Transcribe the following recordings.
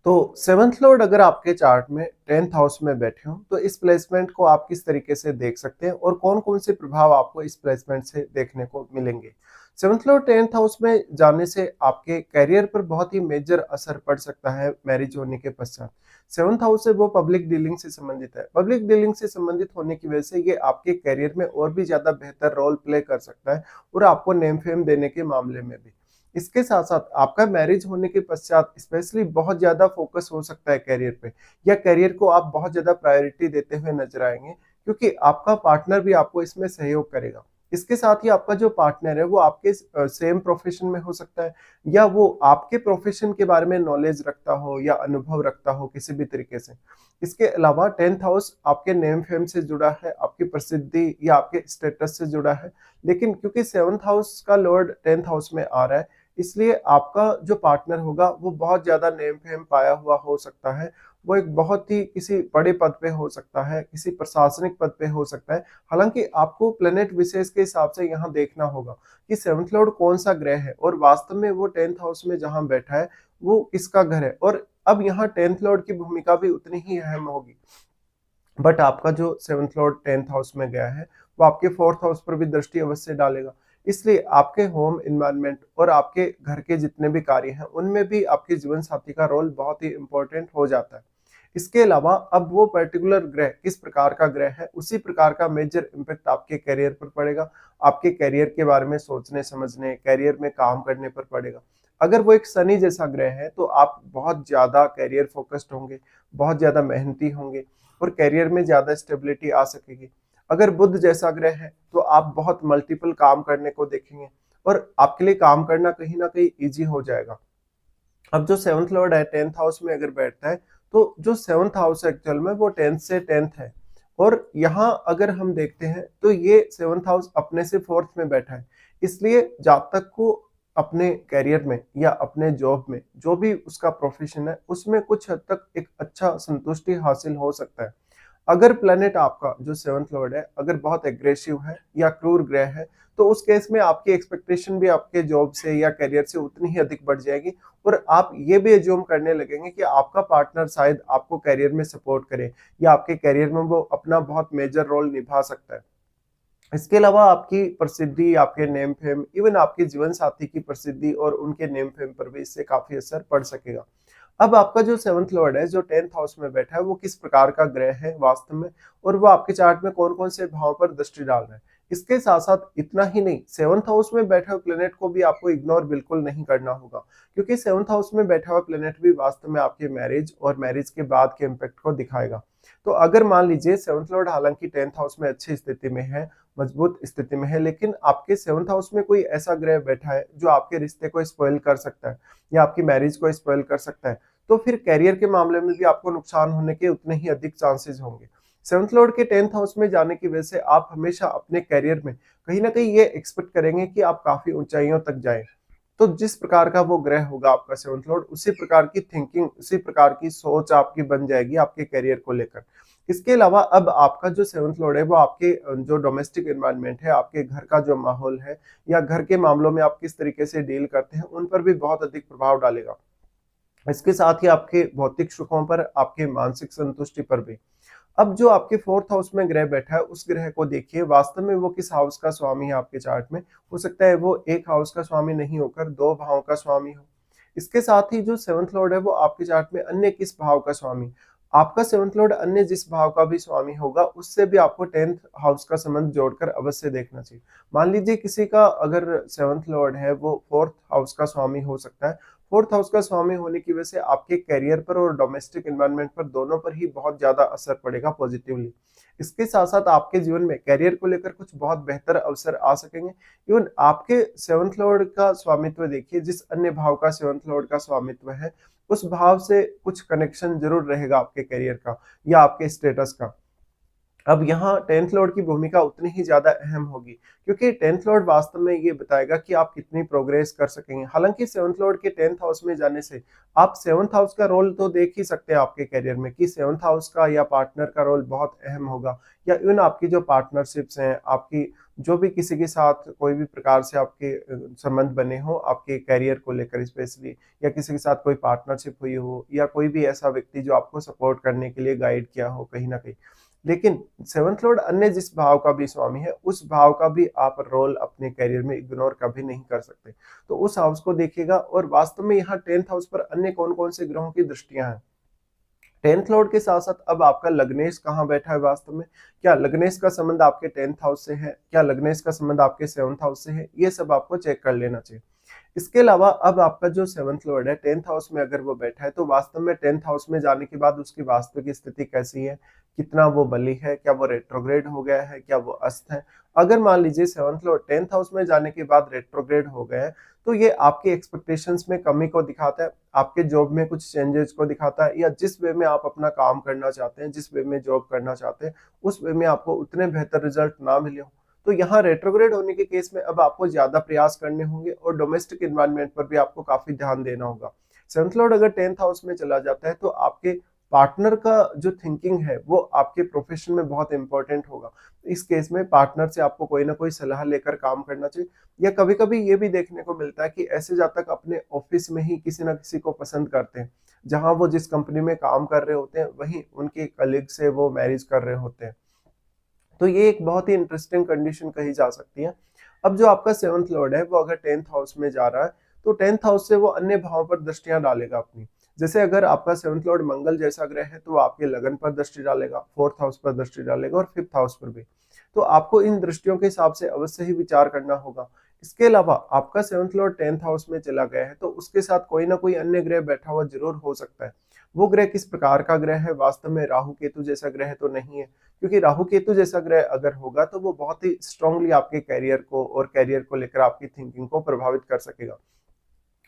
तो seventh Lord अगर आपके चार्ट में 10th हाउस में बैठे हो तो इस प्लेसमेंट को आप किस तरीके से देख सकते हैं और कौन-कौन से प्रभाव आपको इस प्लेसमेंट से देखने को मिलेंगे। सेवंथ लॉर्ड 10th हाउस में जाने से आपके करियर पर बहुत ही मेजर असर पड़ सकता है मैरिज होने के पश्चात। सेवंथ हाउस है वो पब्लिक डीलिंग से संबंधित है। पब्लिक डीलिंग से संबंधित होने की वजह से ये आपके करियर में और भी ज़्यादा बेहतर रोल प्ले कर सकता है और आपको नेम फेम देने के मामले में भी। इसके साथ-साथ आपका मैरिज होने के पश्चात स्पेशली बहुत ज़्यादा फ़ोकस हो सकता है करियर पे या करियर को आप बहुत ज़्यादा प्रायोरिटी देते हुए नज़र आएँगे क्योंकि आपका पार्टनर भी आपको इसमें सहयोग करेगा। इसके साथ ही आपका जो पार्टनर है वो आपके सेम प्रोफ़ेशन में हो सकता है या वो आपके प्रोफ़ेशन के बारे में नॉलेज रखता हो या अनुभव रखता हो किसी भी तरीके से। इसके अलावा 10th हाउस आपके नेम फेम से जुड़ा है, आपकी प्रसिद्धि या आपके स्टेटस से जुड़ा है। लेकिन क्योंकि 7th हाउस का लॉर्ड 10th हाउस में आ रहा है इसलिए आपका जो पार्टनर होगा वो बहुत ज़्यादा नेम फेम पाया हुआ हो सकता है। वो एक बहुत ही किसी बड़े पद पे हो सकता है, किसी प्रशासनिक पद पे हो सकता है। हालाँकि आपको प्लैनेट विशेष के हिसाब से यहाँ देखना होगा कि 7th लॉर्ड कौन-सा ग्रह है और वास्तव में वो 10th हाउस में जहाँ बैठा है, वो किसका घर है और अब यहाँ 10th लॉर्ड की भूमिका भी उतनी ही अहम होगी। बट आपका जो 7th लॉर्ड 10th हाउस में गया है, वो आपके 4th हाउस पर भी दृष्टि अवश्य डालेगा। इसलिए आपके होम एनवायरनमेंट और आपके घर के जितने भी कार्य हैं, उनमें भी आपके जीवन साथी का रोल बहुत ही इम्पोर्टेंट हो जाता है। इसके अलावा अब वो पर्टिकुलर ग्रह किस प्रकार का ग्रह है, उसी प्रकार का मेजर इम्पैक्ट आपके करियर पर पड़ेगा, आपके करियर के बारे में सोचने-समझने, करियर में काम करने पर पड़ेगा। अगर वो एक शनि जैसा ग्रह है, तो आप बहुत ज़्यादा करियर फ़ोकस्ड होंगे, बहुत ज़्यादा मेहनती होंगे और करियर में ज़्यादा स्टेबिलिटी आ सकेगी। अगर बुध जैसा ग्रह है, तो आप बहुत मल्टीपल काम करने को देखेंगे और आपके लिए काम करना कहीं न कहीं ईज़ी हो जाएगा। अब जो 7th लॉर्ड है 10th हाउस में अगर बैठता है, तो जो 7th हाउस है एक्चुअल में वो 10th से 10th है और यहाँ अगर हम देखते हैं, तो ये 7th हाउस अपने से 4th में बैठा है। इसलिए जातक को अपने करियर में या अपने जॉब में, जो भी उसका प्रोफ़ेशन है, उसमें कुछ हद तक एक अच्छा संतुष्टि हासिल हो सकता है। अगर प्लैनेट आपका जो 7th लॉर्ड है, अगर बहुत एग्रेसिव है या क्रूर ग्रह है, तो उस केस में आपकी एक्सपेक्टेशन भी आपके जॉब से या करियर से उतनी ही अधिक बढ़ जाएगी और आप ये भी अज़्यूम करने लगेंगे कि आपका पार्टनर शायद आपको करियर में सपोर्ट करे या आपके करियर में वो अपना बहुत मेजर रोल निभा सकता है। इसके अलावा आपकी प्रसिद्धि, आपके नेम फेम, इवन आपके जीवन साथी की प्रसिद्धि और उनके नेम फेम पर भी इससे काफ़ी असर पड़ सकेगा। अब आपका जो 7th लॉर्ड है, जो 10th हाउस में बैठा है, वो किस प्रकार का ग्रह है वास्तव में और वो आपके चार्ट में कौन-कौन से भाव पर दृष्टि डाल रहा है। इसके साथ-साथ इतना ही नहीं, 7th हाउस में बैठे हुए प्लैनेट को भी आपको इग्नोर बिल्कुल नहीं करना होगा, क्योंकि 7th हाउस में बैठा हुआ प्लैनेट भी वास्तव में आपके मैरिज और मैरिज के बाद के इम्पैक्ट को दिखाएगा। तो अगर मान लीजिए 7th लॉर्ड हालाँकि 10th हाउस में अच्छी स्थिति में है, मजबूत स्थिति में है, लेकिन आपके 7th हाउस में कोई ऐसा ग्रह बैठा है, जो आपके रिश्ते को स्पॉइल कर सकता है या आपकी मैरिज को स्पॉइल कर सकता है, तो फिर करियर के मामले में भी आपको नुकसान होने के उतने ही अधिक चांसेस होंगे। 7th लॉर्ड के 10th हाउस में जाने की वजह से आप हमेशा अपने करियर में कहीं न कहीं ये एक्सपेक्ट करेंगे कि आप काफ़ी ऊँचाइयों तक जाएँ। तो जिस प्रकार का वो ग्रह होगा आपका 7th लॉर्ड, उसी प्रकार की थिंकिंग, उसी प्रकार की सोच आपकी बन जाएगी आपके करियर को लेकर। इसके अलावा अब आपका जो 7th लॉर्ड है वो आपके जो डोमेस्टिक एनवायरनमेंट है, आपके घर का जो माहौल है या घर के मामलों में आप किस तरीके से डील करते हैं, उन पर भी बहुत अधिक प्रभाव डालेगा। इसके साथ ही आपके भौतिक सुखों पर, आपके मानसिक संतुष्टि पर भी। अब जो आपके 4th हाउस में ग्रह बैठा है, उस ग्रह को देखिए वास्तव में वो किस हाउस का स्वामी है आपके चार्ट में। हो सकता है वो 1 हाउस का स्वामी नहीं होकर 2 भावों का स्वामी हो। इसके साथ ही जो 7th लॉर्ड है वो आपके चार्ट में अन्य किस भाव का स्वामी। आपका 7th लॉर्ड अन्य जिस भाव का भी स्वामी होगा, उससे भी आपको 10th हाउस का संबंध जोड़कर अवश्य देखना चाहिए। मान लीजिए किसी का अगर 7th लॉर्ड है वो 4th हाउस का स्वामी हो सकता है। 4th हाउस का स्वामी होने की वजह से आपके करियर पर और डोमेस्टिक एनवायरनमेंट पर दोनों पर ही बहुत ज़्यादा असर पड़ेगा पॉजिटिवली। इसके साथ-साथ आपके जीवन में करियर को लेकर कुछ बहुत बेहतर अवसर आ सकेंगे। इवन आपके 7th लॉर्ड का स्वामित्व देखिए, जिस अन्य भाव का 7th लॉर्ड का स्वामित्व है, उस भाव से कुछ कनेक्शन ज़रूर रहेगा आपके करियर का या आपके स्टेटस का। अब यहाँ 10th लॉर्ड की भूमिका उतनी ही ज़्यादा अहम होगी, क्योंकि 10th लॉर्ड वास्तव में ये बताएगा कि आप कितनी प्रोग्रेस कर सकेंगे। हालाँकि 7th लॉर्ड के 10th हाउस में जाने से आप 7th हाउस का रोल तो देख ही सकते हैं आपके करियर में कि 7th हाउस का या पार्टनर का रोल बहुत अहम होगा, या इवन आपकी जो पार्टनरशिप्स हैं, आपकी जो भी किसी के साथ कोई भी प्रकार से आपके संबंध बने हों, आपके करियर को लेकर स्पेशली, या किसी के साथ कोई पार्टनरशिप हुई हो, या कोई भी ऐसा व्यक्ति जो आपको सपोर्ट करने के लिए गाइड किया हो कहीं न कहीं। लेकिन 7th लॉर्ड अन्य जिस भाव का भी स्वामी है, उस भाव का भी आप रोल अपने करियर में इग्नोर कभी नहीं कर सकते। तो उस हाउस को देखिएगा, और वास्तव में यहाँ 10th हाउस पर अन्य कौन-कौन से ग्रहों की दृष्टियाँ हैं। 10th लॉर्ड के साथ-साथ अब आपका लग्नेश कहाँ बैठा है वास्तव में? क्या लग्नेश का संबंध आपके 10th हाउस से है? क्या लग्नेश का संबंध आपके 7th हाउस से है? ये सब आपको चेक कर लेना चाहिए। इसके अलावा अब आपका जो 7th लॉर्ड है 10th हाउस में अगर वो बैठा है, तो वास्तव में 10th हाउस में जाने के बाद उसकी वास्तविक स्थिति कैसी है? कितना वो बली है? क्या वो रेट्रोग्रेड हो गया है? क्या वो अस्त है? अगर मान लीजिए 7th लॉर्ड 10th हाउस में जाने के बाद रेट्रोग्रेड हो गया है, तो ये आपकी एक्सपेक्टेशंस में कमी को दिखाता है, आपके जॉब में कुछ चेंजेस को दिखाता है, या जिस वे में आप अपना काम करना चाहते हैं, जिस वे में जॉब करना चाहते हैं, उस वे में आपको उतने बेहतर रिजल्ट ना मिले हों। तो यहाँ रेट्रोग्रेड होने के केस में अब आपको ज़्यादा प्रयास करने होंगे, और डोमेस्टिक एनवायरनमेंट पर भी आपको काफ़ी ध्यान देना होगा। 7th लॉर्ड अगर 10th हाउस में चला जाता है, तो आपके पार्टनर का जो थिंकिंग है, वो आपके प्रोफेशन में बहुत इंपॉर्टेंट होगा। इस केस में पार्टनर से आपको कोई ना कोई सलाह लेकर काम करना चाहिए, या कभी-कभी ये भी देखने को मिलता है कि ऐसे जातक अपने ऑफिस में ही किसी न किसी को पसंद करते हैं। जहाँ वो जिस कंपनी में काम कर रहे होते हैं, वहीं उनके कलीग से वो मैरिज कर रहे होते हैं। तो ये एक बहुत ही इंटरेस्टिंग कंडीशन कही जा सकती है। अब जो आपका 7th लॉर्ड है, वो अगर 10th हाउस में जा रहा है, तो 10th हाउस से वो अन्य भावों पर दृष्टियाँ डालेगा अपनी। जैसे अगर आपका 7th लॉर्ड मंगल जैसा ग्रह है, तो वो आपके लगन पर दृष्टि डालेगा, 4th हाउस पर दृष्टि डालेगा, और 5th हाउस पर भी। तो आपको इन दृष्टियों के हिसाब से अवश्य ही विचार करना होगा। इसके अलावा आपका 7th लॉर्ड 10th हाउस में चला गया है, तो उसके साथ कोई ना कोई अन्य ग्रह बैठा हुआ ज़रूर हो सकता है। वो ग्रह किस प्रकार का ग्रह है? वास्तव में राहु केतु जैसा ग्रह तो नहीं है। क्योंकि राहु केतु जैसा ग्रह अगर होगा, तो वो बहुत ही स्ट्रांगली आपके करियर को और करियर को लेकर आपकी थिंकिंग को प्रभावित कर सकेगा।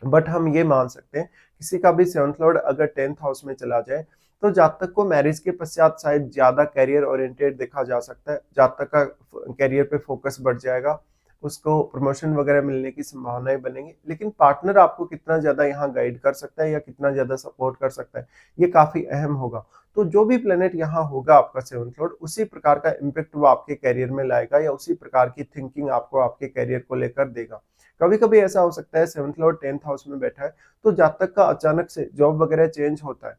बट हम ये मान सकते हैं, किसी का भी 7th लॉर्ड अगर 10th हाउस में चला जाए, तो जातक को मैरिज के पश्चात शायद ज़्यादा करियर ओरिएंटेड देखा जा सकता है। जातक का करियर पे फोकस बढ़ जाएगा, उसको प्रमोशन वगैरह मिलने की संभावनाएँ बनेंगी। लेकिन पार्टनर आपको कितना ज़्यादा यहाँ गाइड कर सकता है, या कितना ज़्यादा सपोर्ट कर सकता है, ये काफ़ी अहम होगा। तो जो भी प्लैनेट यहाँ होगा आपका 7th लॉर्ड, उसी प्रकार का इम्पैक्ट वो आपके करियर में लाएगा, या उसी प्रकार की थिंकिंग आपको आपके करियर को लेकर देगा। कभी-कभी ऐसा हो सकता है 7th लॉर्ड 10th हाउस में बैठा है, तो जातक का अचानक से जॉब वगैरह चेंज होता है।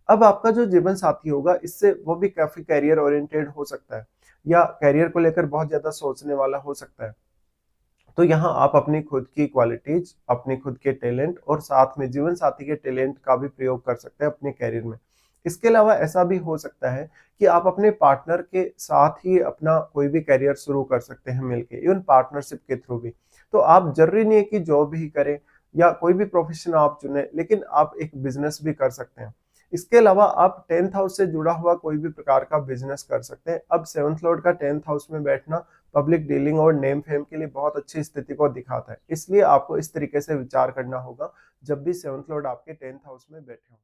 अब आपका जो जीवन साथी होगा, इससे वो भी काफ़ी करियर ओरिएंटेड हो सकता है, या करियर को लेकर बहुत ज़्यादा सोचने वाला हो सकता है। तो यहाँ आप अपनी खुद की क्वालिटीज़, अपने खुद के टैलेंट, और साथ में जीवन साथी के टैलेंट का भी प्रयोग कर सकते हैं अपने करियर में। इसके अलावा ऐसा भी हो सकता है कि आप अपने पार्टनर के साथ ही अपना कोई भी करियर शुरू कर सकते हैं मिलके, इवन पार्टनरशिप के थ्रू भी। तो आप ज़रूरी नहीं है कि जॉब ही करें, या कोई भी प्रोफ़ेशन आप चुनें, लेकिन आप एक बिज़नेस भी कर सकते हैं। इसके अलावा आप 10th हाउस से जुड़ा हुआ कोई भी प्रकार का बिज़नेस कर सकते हैं। अब 7th लॉर्ड का 10th हाउस में बैठना पब्लिक डीलिंग और नेम फेम के लिए बहुत अच्छी स्थिति को दिखाता है। इसलिए आपको इस तरीके से विचार करना होगा, जब भी 7th लॉर्ड आपके 10th हाउस में बैठे हों।